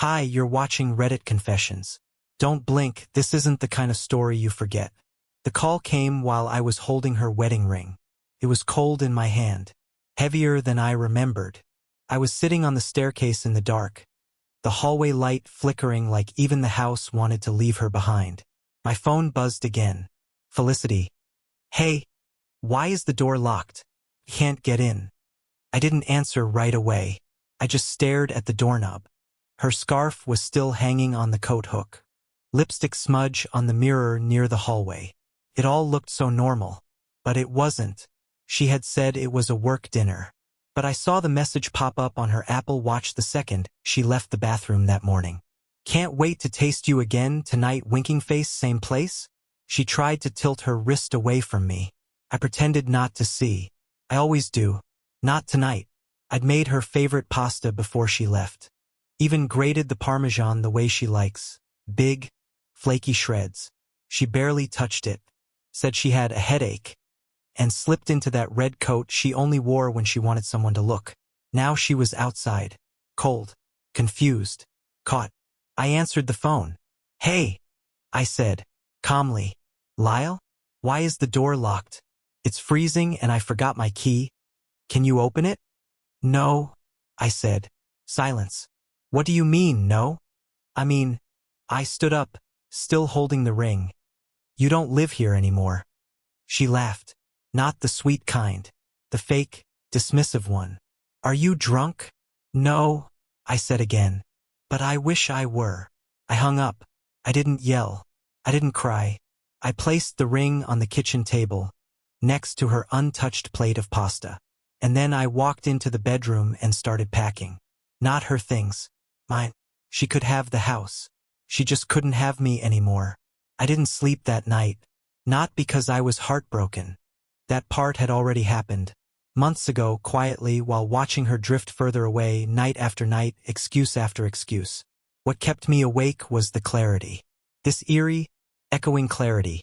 Hi, you're watching Reddit Confessions. Don't blink, this isn't the kind of story you forget. The call came while I was holding her wedding ring. It was cold in my hand, heavier than I remembered. I was sitting on the staircase in the dark, the hallway light flickering like even the house wanted to leave her behind. My phone buzzed again. Felicity. Hey, why is the door locked? Can't get in. I didn't answer right away. I just stared at the doorknob. Her scarf was still hanging on the coat hook. Lipstick smudge on the mirror near the hallway. It all looked so normal. But it wasn't. She had said it was a work dinner. But I saw the message pop up on her Apple Watch the second she left the bathroom that morning. Can't wait to taste you again tonight, winking face, same place? She tried to tilt her wrist away from me. I pretended not to see. I always do. Not tonight. I'd made her favorite pasta before she left. Even grated the Parmesan the way she likes. Big, flaky shreds. She barely touched it. Said she had a headache. And slipped into that red coat she only wore when she wanted someone to look. Now she was outside. Cold. Confused. Caught. I answered the phone. Hey, I said, calmly. Lyle? Why is the door locked? It's freezing and I forgot my key. Can you open it? No, I said. Silence. What do you mean, no? I stood up, still holding the ring. You don't live here anymore. She laughed. Not the sweet kind. The fake, dismissive one. Are you drunk? No, I said again. But I wish I were. I hung up. I didn't yell. I didn't cry. I placed the ring on the kitchen table, next to her untouched plate of pasta. And then I walked into the bedroom and started packing. Not her things. Mine. She could have the house. She just couldn't have me anymore. I didn't sleep that night. Not because I was heartbroken. That part had already happened. Months ago, quietly, while watching her drift further away, night after night, excuse after excuse. What kept me awake was the clarity. This eerie, echoing clarity.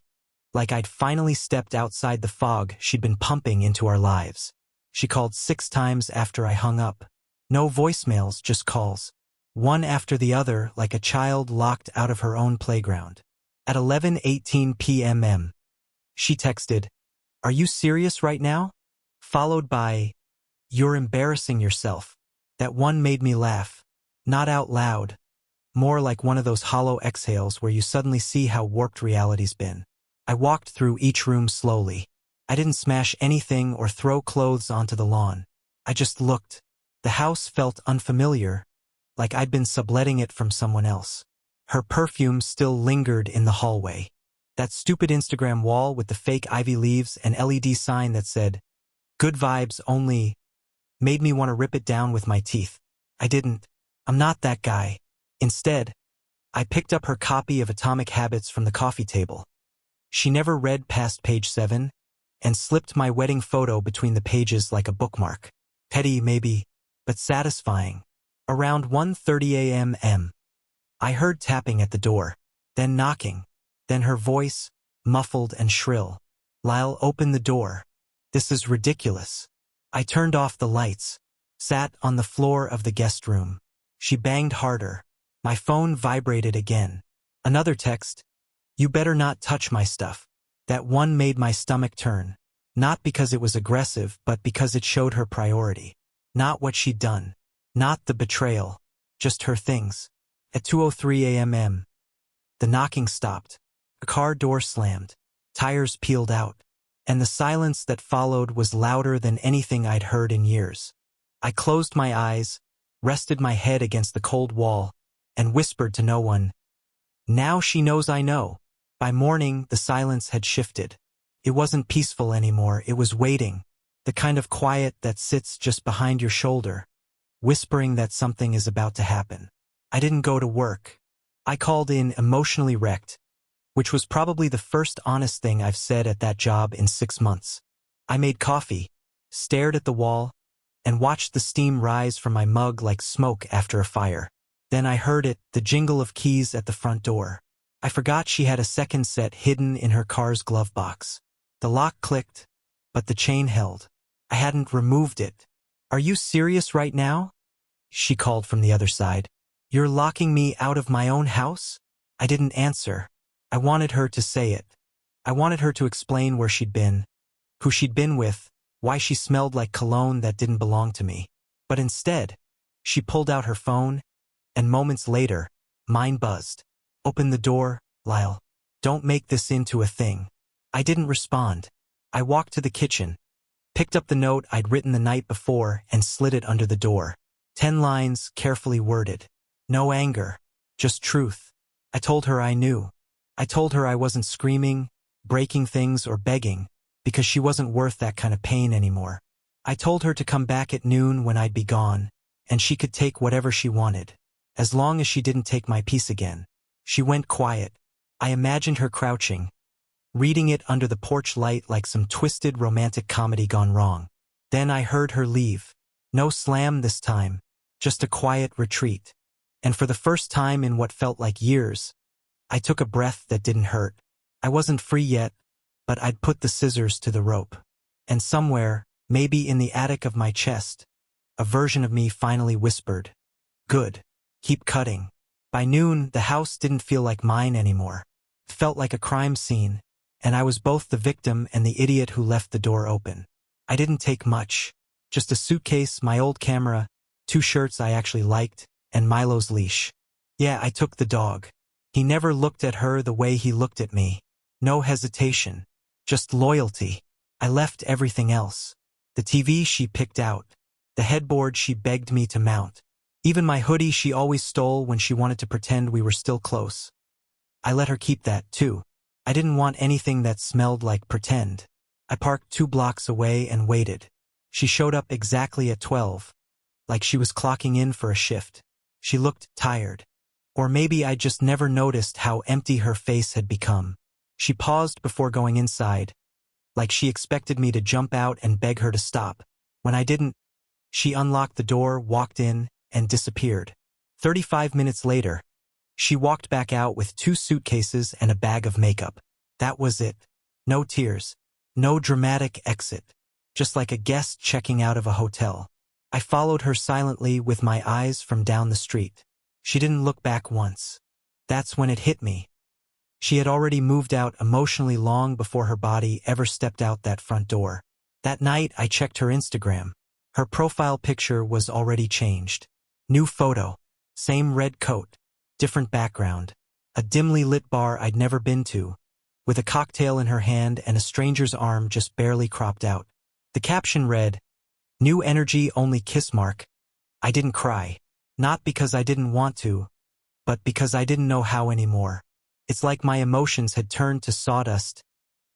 Like I'd finally stepped outside the fog she'd been pumping into our lives. She called 6 times after I hung up. No voicemails, just calls. One after the other, like a child locked out of her own playground. At 11:18 p.m. she texted, "Are you serious right now?" Followed by, "You're embarrassing yourself." That one made me laugh. Not out loud. More like one of those hollow exhales where you suddenly see how warped reality's been. I walked through each room slowly. I didn't smash anything or throw clothes onto the lawn. I just looked. The house felt unfamiliar, like I'd been subletting it from someone else. Her perfume still lingered in the hallway. That stupid Instagram wall with the fake ivy leaves and LED sign that said, "Good vibes only," made me want to rip it down with my teeth. I didn't. I'm not that guy. Instead, I picked up her copy of Atomic Habits from the coffee table. She never read past page 7, and slipped my wedding photo between the pages like a bookmark. Petty, maybe, but satisfying. Around 1:30 a.m. I heard tapping at the door, then knocking, then her voice, muffled and shrill. "Lyle, open the door. This is ridiculous." I turned off the lights, sat on the floor of the guest room. She banged harder. My phone vibrated again. Another text, "You better not touch my stuff." That one made my stomach turn. Not because it was aggressive, but because it showed her priority. Not what she'd done. Not the betrayal. Just her things. At 2:03 a.m. the knocking stopped. A car door slammed. Tires peeled out. And the silence that followed was louder than anything I'd heard in years. I closed my eyes, rested my head against the cold wall, and whispered to no one, "Now she knows I know." By morning, the silence had shifted. It wasn't peaceful anymore, it was waiting. The kind of quiet that sits just behind your shoulder, whispering that something is about to happen. I didn't go to work. I called in emotionally wrecked, which was probably the first honest thing I've said at that job in 6 months. I made coffee, stared at the wall, and watched the steam rise from my mug like smoke after a fire. Then I heard it, the jingle of keys at the front door. I forgot she had a second set hidden in her car's glove box. The lock clicked, but the chain held. I hadn't removed it. "Are you serious right now?" she called from the other side. You're locking me out of my own house? I didn't answer. I wanted her to say it. I wanted her to explain where she'd been, who she'd been with, why she smelled like cologne that didn't belong to me. But instead, she pulled out her phone, and moments later, mine buzzed. Open the door, Lyle. Don't make this into a thing. I didn't respond. I walked to the kitchen, picked up the note I'd written the night before and slid it under the door. 10 lines, carefully worded. No anger, just truth. I told her I knew. I told her I wasn't screaming, breaking things, or begging, because she wasn't worth that kind of pain anymore. I told her to come back at noon when I'd be gone, and she could take whatever she wanted, as long as she didn't take my peace again. She went quiet. I imagined her crouching, reading it under the porch light like some twisted romantic comedy gone wrong. Then I heard her leave. No slam this time, just a quiet retreat. And for the first time in what felt like years, I took a breath that didn't hurt. I wasn't free yet, but I'd put the scissors to the rope. And somewhere, maybe in the attic of my chest, a version of me finally whispered, "Good. Keep cutting." By noon, the house didn't feel like mine anymore. It felt like a crime scene, and I was both the victim and the idiot who left the door open. I didn't take much. Just a suitcase, my old camera, 2 shirts I actually liked, and Milo's leash. Yeah, I took the dog. He never looked at her the way he looked at me. No hesitation. Just loyalty. I left everything else. The TV she picked out. The headboard she begged me to mount. Even my hoodie she always stole when she wanted to pretend we were still close. I let her keep that, too. I didn't want anything that smelled like pretend. I parked 2 blocks away and waited. She showed up exactly at 12, like she was clocking in for a shift. She looked tired. Or maybe I just never noticed how empty her face had become. She paused before going inside, like she expected me to jump out and beg her to stop. When I didn't, she unlocked the door, walked in, and disappeared. 35 minutes later, she walked back out with 2 suitcases and a bag of makeup. That was it. No tears. No dramatic exit. Just like a guest checking out of a hotel. I followed her silently with my eyes from down the street. She didn't look back once. That's when it hit me. She had already moved out emotionally long before her body ever stepped out that front door. That night, I checked her Instagram. Her profile picture was already changed. New photo. Same red coat. Different background. A dimly lit bar I'd never been to, with a cocktail in her hand and a stranger's arm just barely cropped out. The caption read, "New energy, only kiss mark." I didn't cry. Not because I didn't want to, but because I didn't know how anymore. It's like my emotions had turned to sawdust,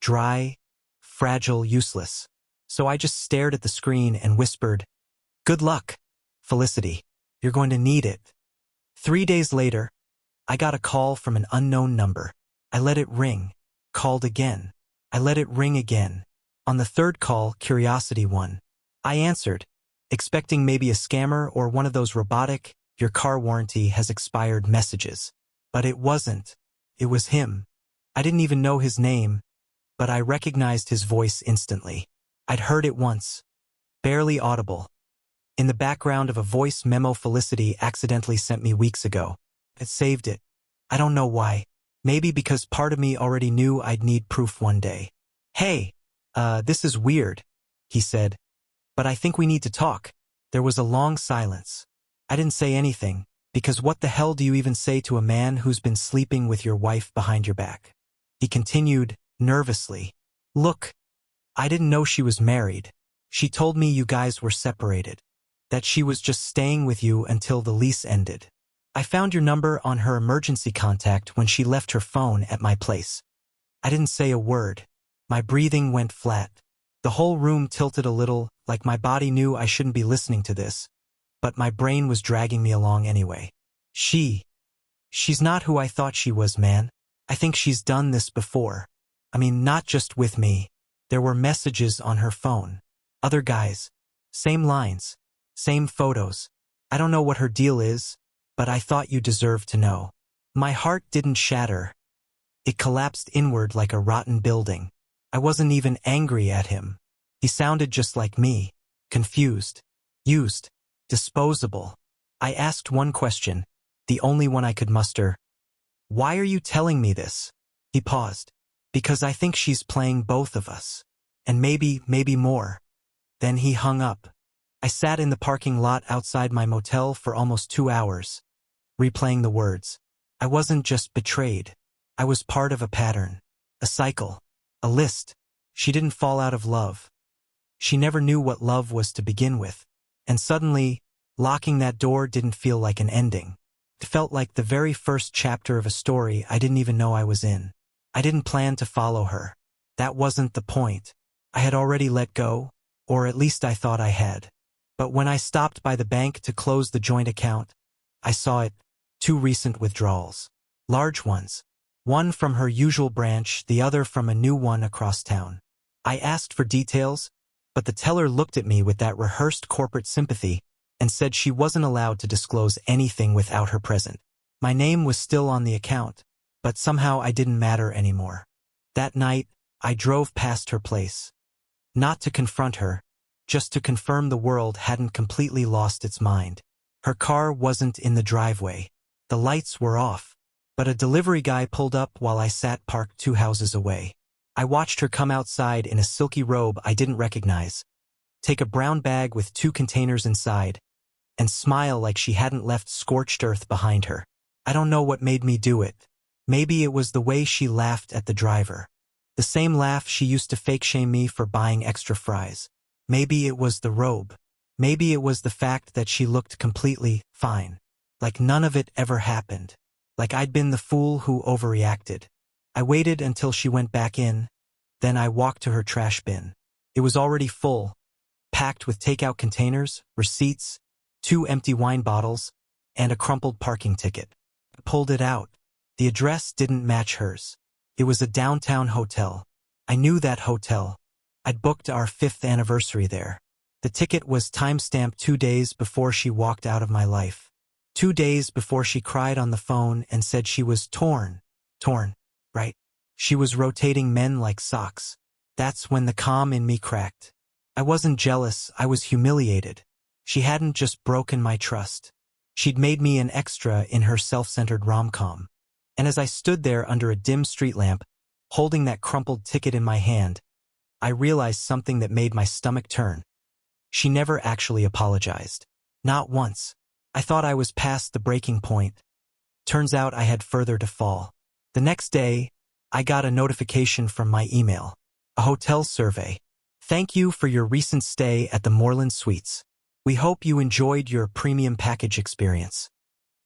dry, fragile, useless. So I just stared at the screen and whispered, "Good luck, Felicity. You're going to need it." 3 days later, I got a call from an unknown number. I let it ring. Called again. I let it ring again. On the 3rd call, curiosity won. I answered, expecting maybe a scammer or one of those robotic, "Your car warranty has expired" messages. But it wasn't. It was him. I didn't even know his name, but I recognized his voice instantly. I'd heard it once. Barely audible. In the background of a voice memo Felicity accidentally sent me weeks ago. It saved it. I don't know why. Maybe because part of me already knew I'd need proof one day. "Hey, this is weird," he said. "But I think we need to talk." There was a long silence. I didn't say anything, because what the hell do you even say to a man who's been sleeping with your wife behind your back? He continued, nervously. "Look, I didn't know she was married. She told me you guys were separated. That she was just staying with you until the lease ended. I found your number on her emergency contact when she left her phone at my place." I didn't say a word. My breathing went flat. The whole room tilted a little, like my body knew I shouldn't be listening to this, but my brain was dragging me along anyway. She's not who I thought she was, man. I think she's done this before. I mean, not just with me. There were messages on her phone. Other guys. Same lines. Same photos. I don't know what her deal is, but I thought you deserved to know. My heart didn't shatter. It collapsed inward like a rotten building. I wasn't even angry at him. He sounded just like me. Confused. Used. Disposable. I asked one question. the only one I could muster. "Why are you telling me this?" He paused. "Because I think she's playing both of us. And maybe more." Then he hung up. I sat in the parking lot outside my motel for almost 2 hours, replaying the words. I wasn't just betrayed. I was part of a pattern, a cycle, a list. She didn't fall out of love. She never knew what love was to begin with. And suddenly, locking that door didn't feel like an ending. It felt like the very first chapter of a story I didn't even know I was in. I didn't plan to follow her. That wasn't the point. I had already let go, or at least I thought I had. But when I stopped by the bank to close the joint account, I saw it, 2 recent withdrawals. Large ones. One from her usual branch, the other from a new one across town. I asked for details, but the teller looked at me with that rehearsed corporate sympathy and said she wasn't allowed to disclose anything without her present. My name was still on the account, but somehow I didn't matter anymore. That night, I drove past her place. Not to confront her, just to confirm the world hadn't completely lost its mind. Her car wasn't in the driveway. The lights were off, but a delivery guy pulled up while I sat parked 2 houses away. I watched her come outside in a silky robe I didn't recognize, take a brown bag with 2 containers inside, and smile like she hadn't left scorched earth behind her. I don't know what made me do it. Maybe it was the way she laughed at the driver. The same laugh she used to fake shame me for buying extra fries. Maybe it was the robe. Maybe it was the fact that she looked completely fine. Like none of it ever happened. Like I'd been the fool who overreacted. I waited until she went back in. Then I walked to her trash bin. It was already full, packed with takeout containers, receipts, 2 empty wine bottles, and a crumpled parking ticket. I pulled it out. The address didn't match hers. It was a downtown hotel. I knew that hotel. I'd booked our 5th anniversary there. The ticket was time-stamped 2 days before she walked out of my life. 2 days before she cried on the phone and said she was torn. Torn, right? She was rotating men like socks. That's when the calm in me cracked. I wasn't jealous, I was humiliated. She hadn't just broken my trust. She'd made me an extra in her self-centered rom-com. And as I stood there under a dim street lamp, holding that crumpled ticket in my hand, I realized something that made my stomach turn. She never actually apologized. Not once. I thought I was past the breaking point. Turns out I had further to fall. The next day, I got a notification from my email. A hotel survey. "Thank you for your recent stay at the Moreland Suites. We hope you enjoyed your premium package experience."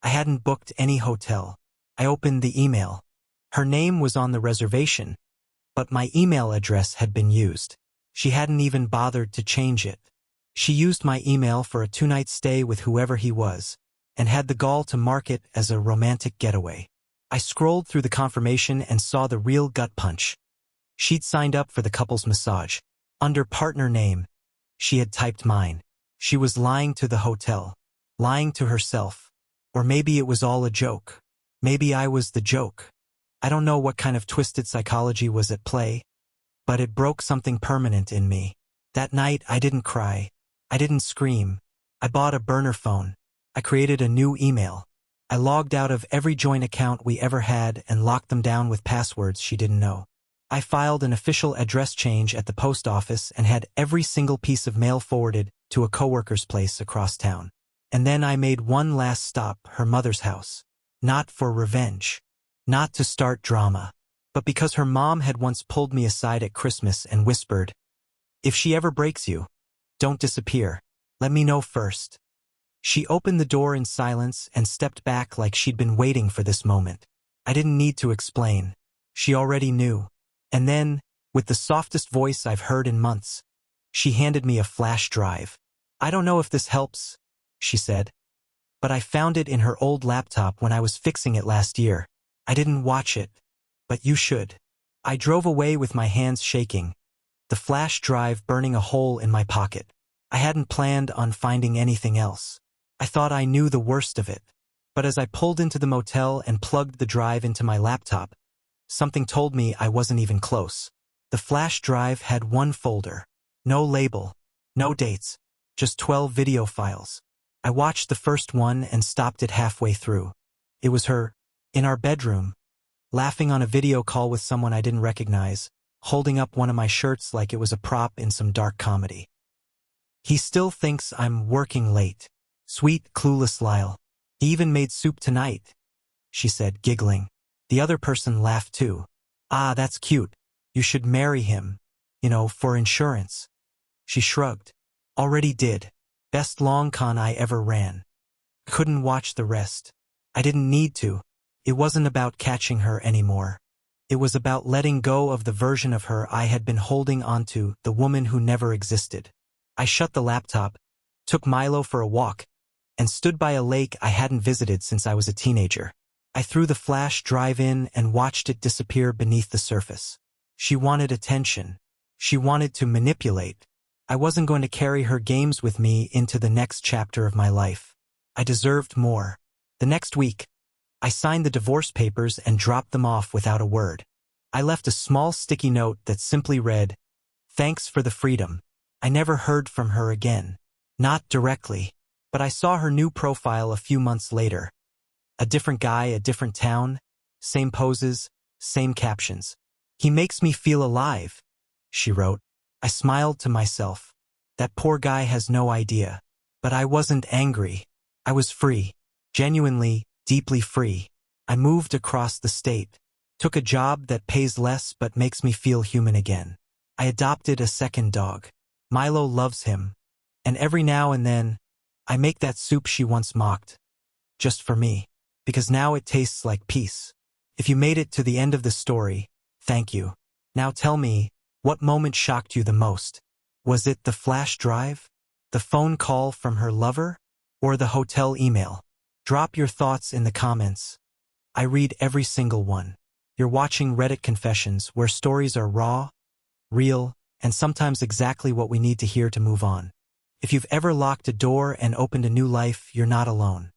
I hadn't booked any hotel. I opened the email. Her name was on the reservation, but my email address had been used. She hadn't even bothered to change it. She used my email for a 2-night stay with whoever he was, and had the gall to mark it as a romantic getaway. I scrolled through the confirmation and saw the real gut punch. She'd signed up for the couple's massage. Under partner name, she had typed mine. She was lying to the hotel, lying to herself. Or maybe it was all a joke. Maybe I was the joke. I don't know what kind of twisted psychology was at play, but it broke something permanent in me. That night, I didn't cry. I didn't scream. I bought a burner phone. I created a new email. I logged out of every joint account we ever had and locked them down with passwords she didn't know. I filed an official address change at the post office and had every single piece of mail forwarded to a coworker's place across town. And then I made one last stop, her mother's house. Not for revenge. Not to start drama. But because her mom had once pulled me aside at Christmas and whispered, "If she ever breaks you, don't disappear. Let me know first." She opened the door in silence and stepped back like she'd been waiting for this moment. I didn't need to explain. She already knew. And then, with the softest voice I've heard in months, she handed me a flash drive. "I don't know if this helps," she said, "but I found it in her old laptop when I was fixing it last year. I didn't watch it, but you should." I drove away with my hands shaking, the flash drive burning a hole in my pocket. I hadn't planned on finding anything else. I thought I knew the worst of it. But as I pulled into the motel and plugged the drive into my laptop, something told me I wasn't even close. The flash drive had one folder. No label, no dates, just 12 video files. I watched the first one and stopped it halfway through. It was her, in our bedroom, laughing on a video call with someone I didn't recognize, holding up one of my shirts like it was a prop in some dark comedy. He still thinks I'm working late. Sweet, clueless Lyle. He even made soup tonight, she said, giggling. The other person laughed too. Ah, that's cute. You should marry him. For insurance. She shrugged. Already did. Best long con I ever ran. Couldn't watch the rest. I didn't need to. It wasn't about catching her anymore. It was about letting go of the version of her I had been holding onto, the woman who never existed. I shut the laptop, took Milo for a walk, and stood by a lake I hadn't visited since I was a teenager. I threw the flash drive in and watched it disappear beneath the surface. She wanted attention. She wanted to manipulate. I wasn't going to carry her games with me into the next chapter of my life. I deserved more. The next week, I signed the divorce papers and dropped them off without a word. I left a small sticky note that simply read, "Thanks for the freedom." I never heard from her again. Not directly, but I saw her new profile a few months later. A different guy, a different town, same poses, same captions. "He makes me feel alive," she wrote. I smiled to myself. That poor guy has no idea. But I wasn't angry. I was free. Genuinely, deeply free. I moved across the state. Took a job that pays less but makes me feel human again. I adopted a second dog. Milo loves him. And every now and then, I make that soup she once mocked. Just for me. Because now it tastes like peace. If you made it to the end of the story, thank you. Now tell me, what moment shocked you the most? Was it the flash drive? The phone call from her lover? Or the hotel email? Drop your thoughts in the comments. I read every single one. You're watching Reddit Confessions, where stories are raw, real, and sometimes exactly what we need to hear to move on. If you've ever locked a door and opened a new life, you're not alone.